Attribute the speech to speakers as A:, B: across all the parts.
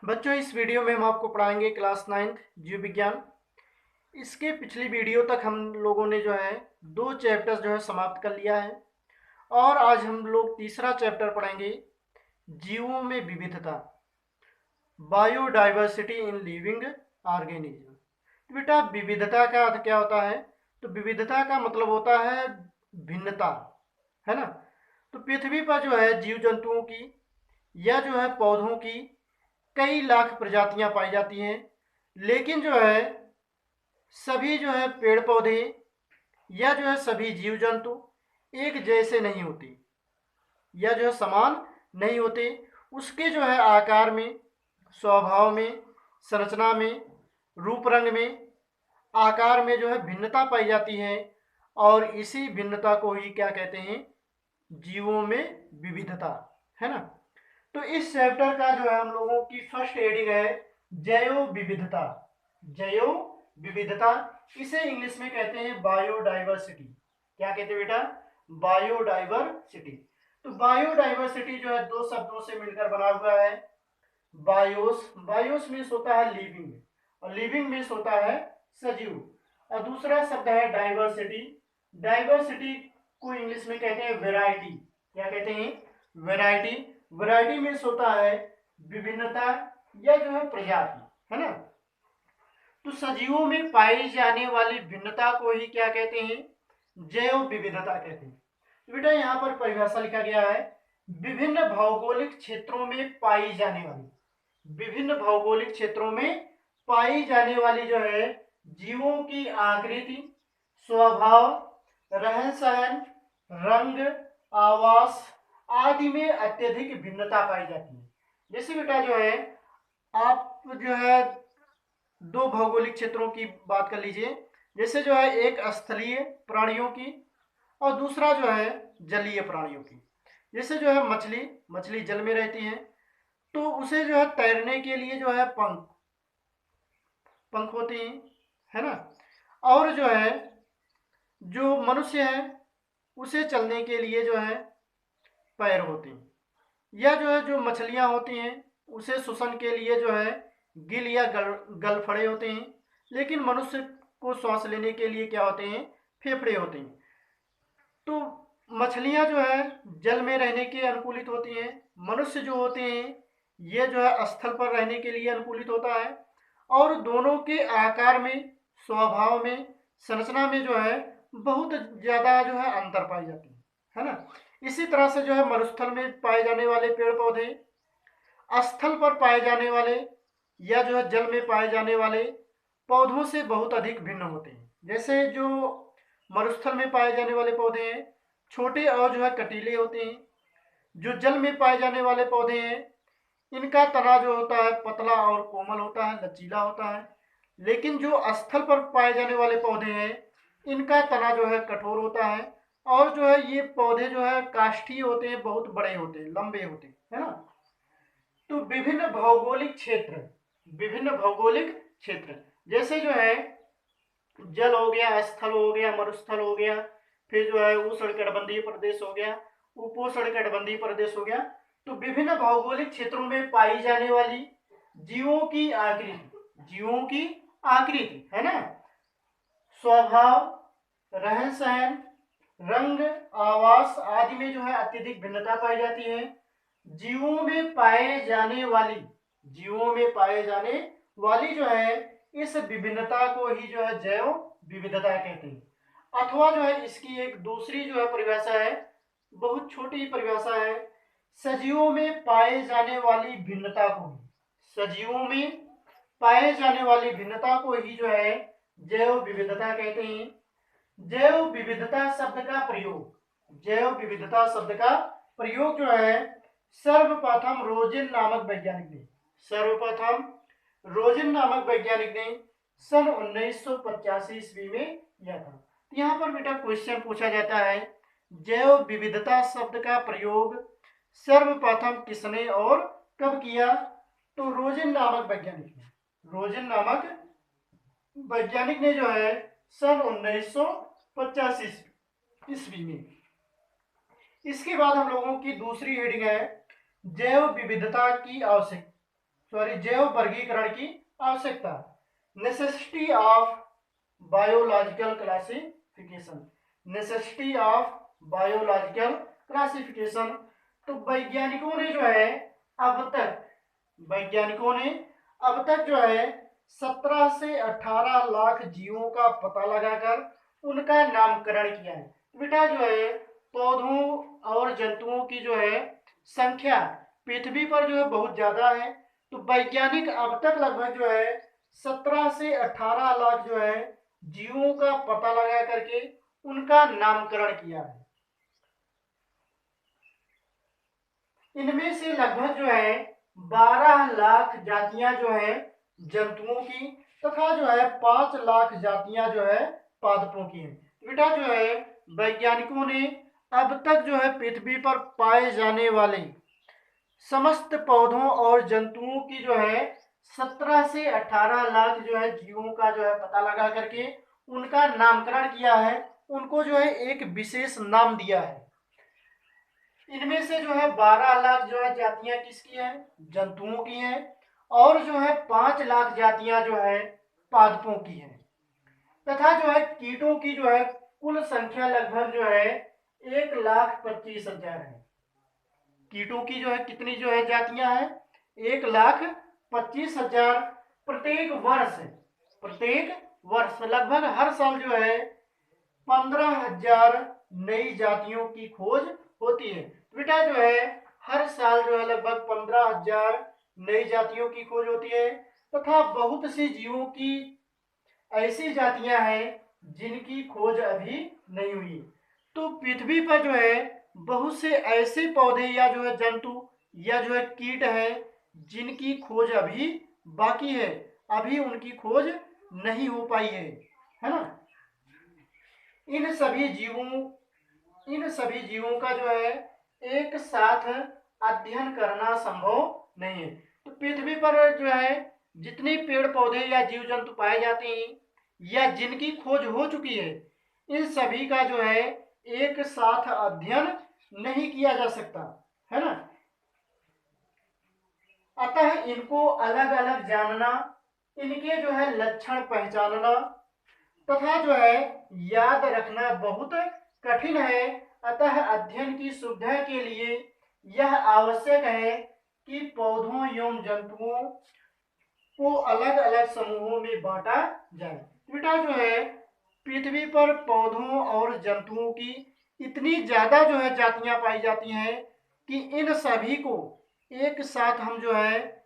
A: बच्चों, इस वीडियो में हम आपको पढ़ाएंगे क्लास 9th जीव विज्ञान। इसके पिछली वीडियो तक हम लोगों ने जो है 2 चैप्टर्स जो है समाप्त कर लिया है और आज हम लोग तीसरा चैप्टर पढ़ेंगे, जीवों में विविधता, बायोडाइवर्सिटी इन लिविंग ऑर्गेनिज्म। तो बेटा, विविधता का अर्थ क्या होता है? तो विविधता का मतलब होता है भिन्नता, है ना। तो पृथ्वी पर जो है जीव जंतुओं की या जो है पौधों की कई लाख प्रजातियां पाई जाती हैं, लेकिन जो है सभी जो है पेड़ पौधे या जो है सभी जीव जंतु एक जैसे नहीं होते या जो है समान नहीं होते। उसके जो है आकार में, स्वभाव में, संरचना में, रूप रंग में, आकार में जो है भिन्नता पाई जाती है और इसी भिन्नता को ही क्या कहते हैं? जीवों में विविधता, है ना। तो इस चैप्टर का जो है हम लोगों की फर्स्ट हेडिंग है जैव विविधता। जैव विविधता, इसे इंग्लिश में कहते हैं बायोडाइवर्सिटी। क्या कहते हैं बेटा? बायोडाइवर्सिटी। तो बायोडाइवर्सिटी जो है 2 शब्दों से मिलकर बना हुआ है। बायोस, बायोस मीन्स होता है लिविंग और लिविंग मीन्स होता है सजीव। और दूसरा शब्द है डाइवर्सिटी। डाइवर्सिटी को इंग्लिश में कहते हैं वेराइटी। क्या कहते हैं? वेराइटी। वैरायटी मीन्स होता है विभिन्नता या जो है प्रजाति, है ना। तो सजीवों में पाई जाने वाली भिन्नता को ही क्या कहते हैं? जैव विविधता कहते हैं। तो बेटा, यहाँ पर परिभाषा लिखा गया है, विभिन्न भौगोलिक क्षेत्रों में पाई जाने वाली, विभिन्न भौगोलिक क्षेत्रों में पाई जाने वाली जो है जीवों की आकृति, स्वभाव, रहन सहन, रंग, आवास आदि में अत्यधिक भिन्नता पाई जाती है। जैसे बेटा जो है, आप जो है 2 भौगोलिक क्षेत्रों की बात कर लीजिए। जैसे जो है एक स्थलीय प्राणियों की और दूसरा जो है जलीय प्राणियों की। जैसे जो है मछली, मछली जल में रहती है तो उसे जो है तैरने के लिए जो है पंख पंख होते हैं, है ना। और जो है जो मनुष्य है उसे चलने के लिए जो है पैर होते हैं। या जो है जो मछलियां होती हैं उसे श्वसन के लिए जो है गिल या गलफड़े होते हैं, लेकिन मनुष्य को श्वास लेने के लिए क्या होते हैं? फेफड़े होते हैं। तो मछलियां जो है जल में रहने के अनुकूलित होती हैं, मनुष्य जो होते हैं ये जो है स्थल पर रहने के लिए अनुकूलित होता है। और दोनों के आकार में, स्वभाव में, संरचना में जो है बहुत ज़्यादा जो है अंतर पाई जाती है ना। इसी तरह से जो है मरुस्थल में पाए जाने वाले पेड़ पौधे स्थल पर पाए जाने वाले या जो है जल में पाए जाने वाले पौधों से बहुत अधिक भिन्न होते हैं। जैसे जो मरुस्थल में पाए जाने वाले पौधे हैं छोटे और जो है कटीले होते हैं। जो जल में पाए जाने वाले पौधे हैं इनका तना जो होता है पतला और कोमल होता है, लचीला होता है। लेकिन जो स्थल पर पाए जाने वाले पौधे हैं इनका तना जो है कठोर होता है और जो है ये पौधे जो है काष्ठीय होते हैं, बहुत बड़े होते हैं, लंबे होते हैं, है ना। तो विभिन्न भौगोलिक क्षेत्र, विभिन्न भौगोलिक क्षेत्र जैसे जो है जल हो गया, स्थल हो गया, मरुस्थल हो गया, फिर जो है उष्णकटिबंधीय प्रदेश हो गया, उपोष्णकटिबंधीय प्रदेश हो गया। तो विभिन्न भौगोलिक क्षेत्रों में पाई जाने वाली जीवों की आकृति, जीवों की आकृति, है ना, स्वभाव, रहन सहन, रंग, आवास आदि में जो है अत्यधिक भिन्नता पाई जाती है। जीवों में पाए जाने वाली, जीवों में पाए जाने वाली जो है इस विभिन्नता को ही जो है जैव विविधता कहते हैं। अथवा जो है इसकी एक दूसरी जो है परिभाषा है, बहुत छोटी परिभाषा है, सजीवों में पाए जाने वाली भिन्नता को ही, सजीवों में पाए जाने वाली भिन्नता को ही जो है जैव विविधता कहते हैं। जैव विविधता शब्द का प्रयोग, जैव विविधता शब्द का प्रयोग जो है सर्वप्रथम रोजिन नामक वैज्ञानिक ने, सर्वप्रथम रोजिन नामक वैज्ञानिक ने सन 1985 ईस्वी में किया था। यहाँ पर बेटा क्वेश्चन पूछा जाता है, जैव विविधता शब्द का प्रयोग सर्वप्रथम किसने और कब किया? तो रोजिन नामक वैज्ञानिक ने, रोजिन नामक वैज्ञानिक ने जो है सन 1985 ईस्वी में। इसके बाद हम लोगों की दूसरी हेडिंग है जैव विविधता की आवश्यकता, जैव वर्गीकरण की आवश्यकता। Necessity of biological classification, necessity of biological classification. तो वैज्ञानिकों ने जो है अब तक वैज्ञानिकों ने अब तक जो है 17 से 18 लाख जीवों का पता लगाकर उनका नामकरण किया है। बेटा जो है पौधों और जंतुओं की जो है संख्या पृथ्वी पर जो है बहुत ज्यादा है। तो वैज्ञानिक अब तक लगभग जो है 17 से 18 लाख जो है जीवों का पता लगा करके उनका नामकरण किया है। इनमें से लगभग जो है 12 लाख जातियां जो है जंतुओं की तथा जो है 5 लाख जातियां जो है पादपों की हैं। बेटा जो है वैज्ञानिकों ने अब तक जो है पृथ्वी पर पाए जाने वाले समस्त पौधों और जंतुओं की जो है 17 से 18 लाख जो है जीवों का जो है पता लगा करके उनका नामकरण किया है, उनको जो है एक विशेष नाम दिया है। इनमें से जो है 12 लाख जो है जातियां किसकी हैं? जंतुओं की हैं। और जो है 5 लाख जातियां जो है पादपों की हैं। तथा जो है कीटों की जो है कुल संख्या लगभग जो है 1,25,000 है। कीटों की जो है कितनी जो है जातियां हैं? 1,25,000 प्रत्येक वर्ष लगभग हर साल जो है 15,000 नई जातियों की खोज होती है। बेटा जो है हर साल जो है लगभग 15,000 नई जातियों की खोज होती है तथा बहुत सी जीवों की ऐसी जातियां हैं जिनकी खोज अभी नहीं हुई। तो पृथ्वी पर जो है बहुत से ऐसे पौधे या जो है जंतु या जो है कीट हैं जिनकी खोज अभी बाकी है, अभी उनकी खोज नहीं हो पाई है ना। इन सभी जीवों का जो है एक साथ अध्ययन करना संभव नहीं है। तो पृथ्वी पर जो है जितने पेड़ पौधे या जीव जंतु पाए जाते हैं या जिनकी खोज हो चुकी है, इन सभी का जो है एक साथ अध्ययन नहीं किया जा सकता, है ना। अतः इनको अलग अलग जानना, इनके जो है लक्षण पहचानना तथा जो है याद रखना बहुत कठिन है। अतः अध्ययन की सुविधा के लिए यह आवश्यक है कि पौधों एवं जंतुओं को अलग अलग समूहों में बांटा जाए। बेटा जो है पृथ्वी पर पौधों और जंतुओं की इतनी ज्यादा जो है जातियां पाई जाती हैं कि इन सभी को एक साथ हम जो है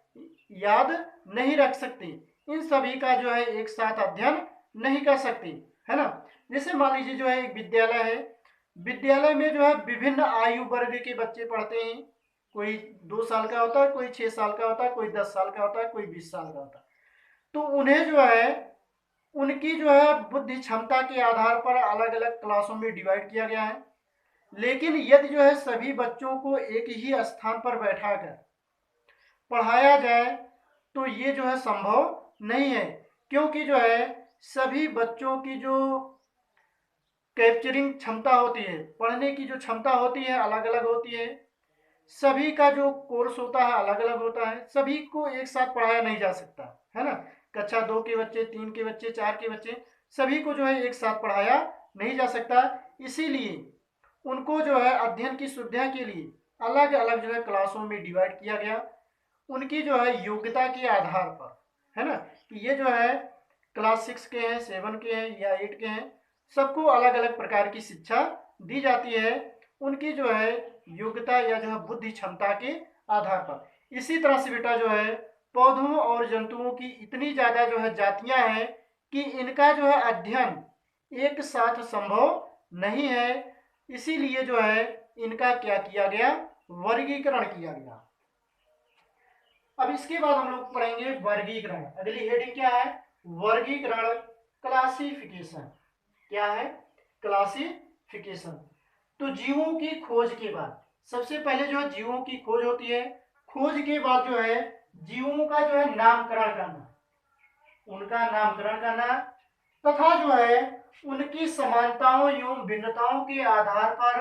A: याद नहीं रख सकते, इन सभी का जो है एक साथ अध्ययन नहीं कर सकते, है ना। जैसे मान लीजिए जो है एक विद्यालय है, विद्यालय में जो है विभिन्न आयु वर्ग के बच्चे पढ़ते हैं। कोई 2 साल का होता है, कोई 6 साल का होता है, कोई 10 साल का होता है, कोई 20 साल का होता है। तो उन्हें जो है उनकी जो है बुद्धि क्षमता के आधार पर अलग अलग क्लासों में डिवाइड किया गया है। लेकिन यदि जो है सभी बच्चों को एक ही स्थान पर बैठाकर पढ़ाया जाए तो ये जो है संभव नहीं है, क्योंकि जो है सभी बच्चों की जो कैप्चरिंग क्षमता होती है, पढ़ने की जो क्षमता होती है अलग अलग होती है। सभी का जो कोर्स होता है अलग अलग होता है, सभी को एक साथ पढ़ाया नहीं जा सकता, है ना। कक्षा 2 के बच्चे, 3 के बच्चे, 4 के बच्चे, सभी को जो है एक साथ पढ़ाया नहीं जा सकता। इसीलिए उनको जो है अध्ययन की सुविधा के लिए अलग अलग जो है क्लासों में डिवाइड किया गया, उनकी जो है योग्यता के आधार पर, है ना। कि ये जो है क्लास 6 के हैं, 7 के हैं या 8 के हैं, सबको अलग अलग प्रकार की शिक्षा दी जाती है उनकी जो है योग्यता या जो है बुद्धि क्षमता के आधार पर। इसी तरह से बेटा जो है पौधों और जंतुओं की इतनी ज्यादा जो है जातियां हैं कि इनका जो है अध्ययन एक साथ संभव नहीं है। इसीलिए जो है इनका क्या किया गया? वर्गीकरण किया गया। अब इसके बाद हम लोग पढ़ेंगे वर्गीकरण। अगली हेडिंग क्या है? वर्गीकरण, क्लासिफिकेशन। क्या है? क्लासिफिकेशन। तो जीवों की खोज के बाद सबसे पहले जो है जीवों की खोज होती है। खोज के बाद जो है जीवों का जो है नामकरण करना, उनका नामकरण करना तथा जो है उनकी समानताओं एवं भिन्नताओं के आधार पर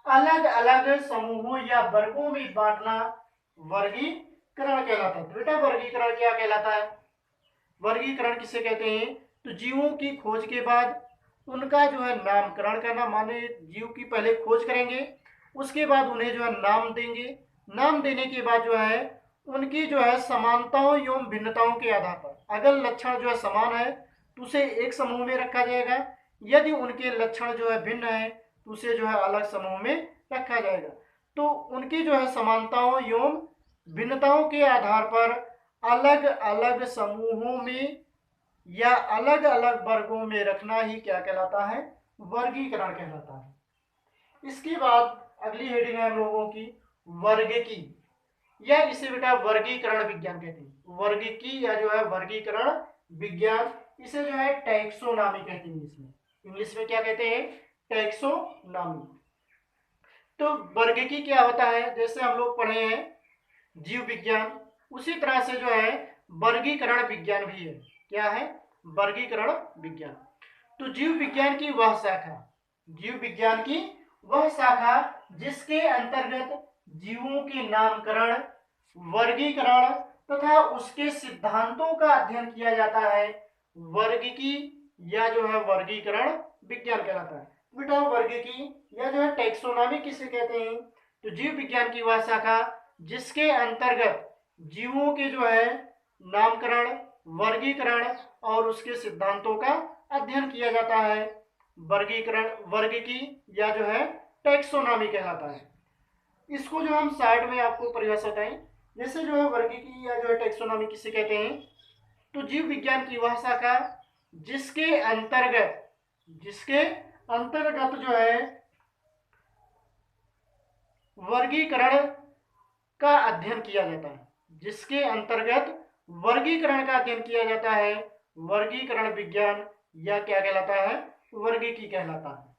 A: अलग अलग समूहों या वर्गों में बांटना वर्गीकरण कहलाता है। तो बेटा वर्गीकरण क्या कहलाता है? वर्गीकरण किसे कहते हैं? तो जीवों की खोज के बाद उनका जो है नामकरण करना, माने जीव की पहले खोज करेंगे, उसके बाद उन्हें जो है नाम देंगे। नाम देने के बाद जो है उनकी जो है समानताओं एवं भिन्नताओं के आधार पर अगर लक्षण जो है समान है तो उसे एक समूह में रखा जाएगा, यदि उनके लक्षण जो है भिन्न है तो उसे जो है अलग समूह में रखा जाएगा। तो उनकी जो है समानताओं एवं भिन्नताओं के आधार पर अलग अलग समूहों में या अलग अलग वर्गों में रखना ही क्या कहलाता है? वर्गीकरण कहलाता है। इसके बाद अगली हेडिंग है हम लोगों की वर्गीकी, या इसे बेटा वर्गीकरण विज्ञान कहते हैं। वर्गीकी या जो है वर्गीकरण विज्ञान, इसे जो है टैक्सोनॉमी कहते हैं इंग्लिश में। इंग्लिश में क्या कहते हैं? टैक्सोनॉमी। तो वर्गीकी क्या होता है? जैसे हम लोग पढ़े हैं जीव विज्ञान, उसी तरह से जो है वर्गीकरण विज्ञान भी है। क्या है? वर्गीकरण विज्ञान। तो जीव विज्ञान की वह शाखा, जीव विज्ञान की वह शाखा जिसके अंतर्गत जीवों के नामकरण, वर्गीकरण तथा उसके सिद्धांतों का अध्ययन किया जाता है, वर्गीकी या जो है वर्गीकरण विज्ञान कहलाता है। बेटा वर्गीकी या जो है टैक्सोनॉमी किसे कहते हैं? तो जीव विज्ञान की वह शाखा जिसके अंतर्गत जीवों के जो है नामकरण, वर्गीकरण और उसके सिद्धांतों का अध्ययन किया जाता है, वर्गीकरण वर्गीकी या जो है टैक्सोनॉमी कहलाता है। इसको जो हम साइड में आपको परिभाषा बताएं, जैसे जो है वर्गीकी या जो है टैक्सोनॉमी किसे कहते हैं? तो जीव विज्ञान की वह शाखा जिसके अंतर्गत जो है वर्गीकरण का अध्ययन किया जाता है, जिसके अंतर्गत वर्गीकरण का अध्ययन किया जाता है, वर्गीकरण विज्ञान या क्या कहलाता है? वर्गीकी कहलाता है।